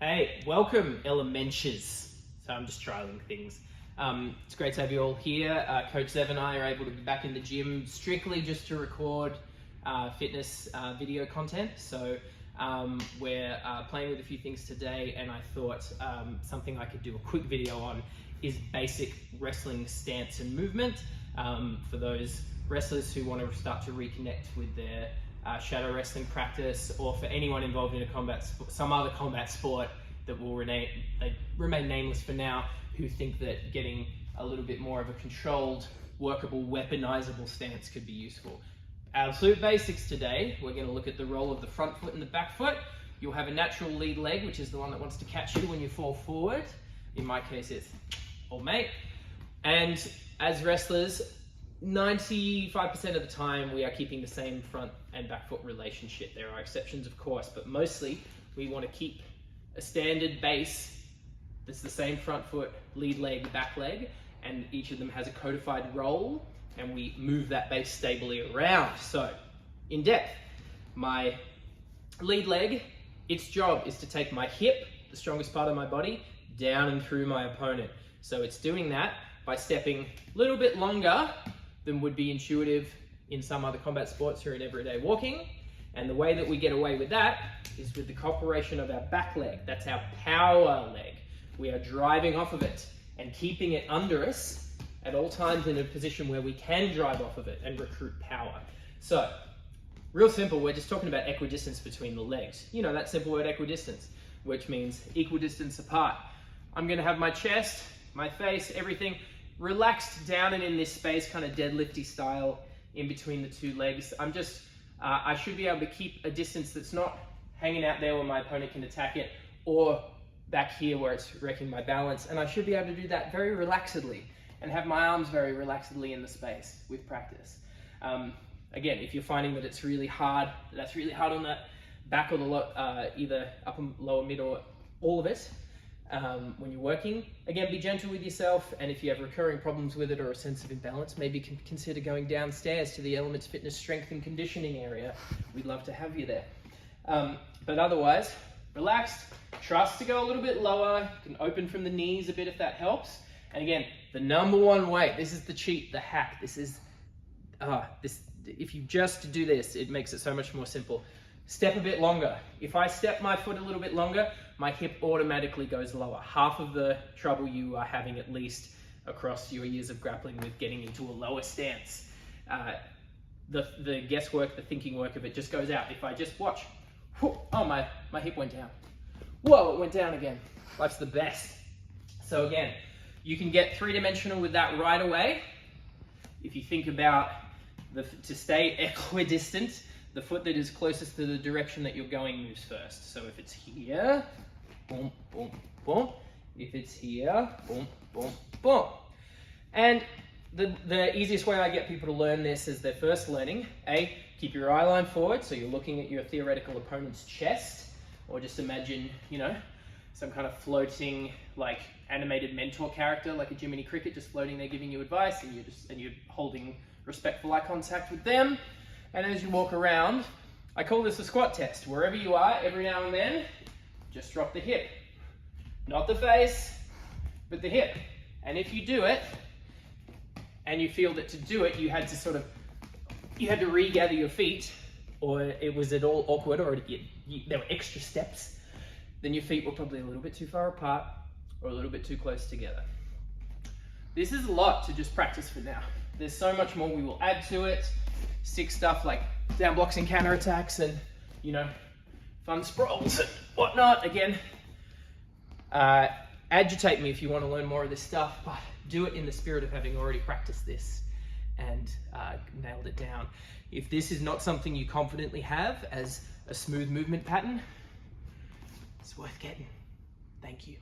Hey, welcome, Elementures. So I'm just trialing things. It's great to have you all here. Coach Zev and I are able to be back in the gym strictly just to record fitness video content. So we're playing with a few things today, and I thought something I could do a quick video on is basic wrestling stance and movement for those wrestlers who want to start to reconnect with their shadow wrestling practice, or for anyone involved in some other combat sport that will remain nameless for now, who think that getting a little bit more of a controlled, workable, weaponizable stance could be useful. Absolute basics today. We're going to look at the role of the front foot and the back foot. You'll have a natural lead leg, which is the one that wants to catch you when you fall forward. In my case, it's old mate. And as wrestlers, 95% of the time we are keeping the same front and back foot relationship. There are exceptions, of course, but mostly we want to keep a standard base that's the same front foot, lead leg, back leg, and each of them has a codified role, and we move that base stably around. So, in depth, my lead leg, its job is to take my hip, the strongest part of my body, down and through my opponent. So it's doing that by stepping a little bit longer than would be intuitive in some other combat sports or in everyday walking. And the way that we get away with that is with the cooperation of our back leg. That's our power leg. We are driving off of it and keeping it under us at all times in a position where we can drive off of it and recruit power. So, real simple, we're just talking about equidistance between the legs. You know that simple word, equidistance, which means equal distance apart. I'm gonna have my chest, my face, everything relaxed down and in this space, kind of deadlifty style in between the two legs. I should be able to keep a distance that's not hanging out there where my opponent can attack it, or back here where it's wrecking my balance. And I should be able to do that very relaxedly and have my arms very relaxedly in the space with practice. Again, if you're finding that it's really hard, that's really hard on the back or the either upper, lower, mid, or all of it, when you're working, again, be gentle with yourself, and if you have recurring problems with it or a sense of imbalance, maybe consider going downstairs to the Elements Fitness Strength and Conditioning area. We'd love to have you there. But otherwise, relaxed, trust to go a little bit lower. You can open from the knees a bit if that helps. And again, the number one way, this is the cheat, the hack, if you just do this, it makes it so much more simple. Step a bit longer. If I step my foot a little bit longer, my hip automatically goes lower. Half of the trouble you are having, at least across your years of grappling with getting into a lower stance. The guesswork, the thinking work of it just goes out. If I just watch, oh, my hip went down. Whoa, it went down again. Life's the best. So again, you can get three-dimensional with that right away. If you think about to stay equidistant, the foot that is closest to the direction that you're going moves first. So if it's here, boom, boom, boom. If it's here, boom, boom, boom. And the easiest way I get people to learn this is they're first learning, keep your eye line forward, so you're looking at your theoretical opponent's chest, or just imagine, some kind of floating, like, animated mentor character, like a Jiminy Cricket, just floating there giving you advice, and you're holding respectful eye contact with them. And as you walk around, I call this a squat test. Wherever you are, every now and then, just drop the hip. Not the face, but the hip. And if you do it, and you feel that to do it, you had to regather your feet, or it was at all awkward, or there were extra steps, then your feet were probably a little bit too far apart, or a little bit too close together. This is a lot to just practice for now. There's so much more we will add to it. Sick stuff like down blocks and counterattacks, and fun sprawls and whatnot. Again, agitate me if you want to learn more of this stuff, but do it in the spirit of having already practiced this and nailed it down. If this is not something you confidently have as a smooth movement pattern, it's worth getting. Thank you.